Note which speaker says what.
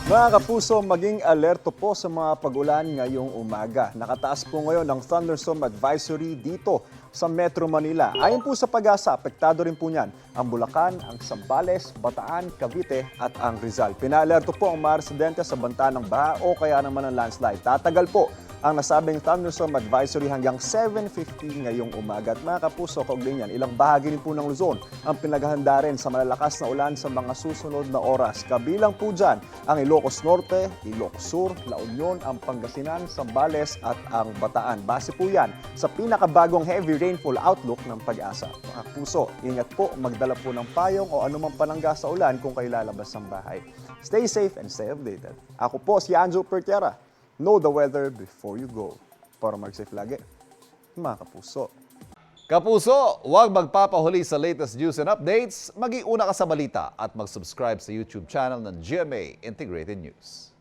Speaker 1: Mga kapuso, maging alerto po sa mga pag-ulan ngayong umaga. Nakataas po ngayon ang thunderstorm advisory dito sa Metro Manila. Ayon po sa Pag-asa, apektado rin po niyan ang Bulacan, ang Zambales, Bataan, Cavite at ang Rizal. Pinaalerto po ang mga residente sa banta ng baha o kaya naman ng landslide. Tatagal po ang nasabing thunderstorm advisory hanggang 7:50 ngayong umaga. At mga kapuso, kaugnay niyan, ilang bahagi rin po ng Luzon ang pinaghahanda rin sa malalakas na ulan sa mga susunod na oras. Kabilang po dyan ang Ilocos Norte, Ilocos Sur, La Union, ang Pangasinan, Zambales at ang Bataan. Base po yan sa pinakabagong heavy rainfall outlook ng Pag-asa. Mga puso, ingat po, magdala po ng payong o anumang panangga sa ulan kung kayo lalabas ng bahay. Stay safe and stay updated. Ako po si Anjo Pertiera. Know the weather before you go. Para mag-safe lagi, mga kapuso.
Speaker 2: Kapuso, huwag magpapahuli sa latest news and updates. Mag-iuna ka sa balita at mag-subscribe sa YouTube channel ng GMA Integrated News.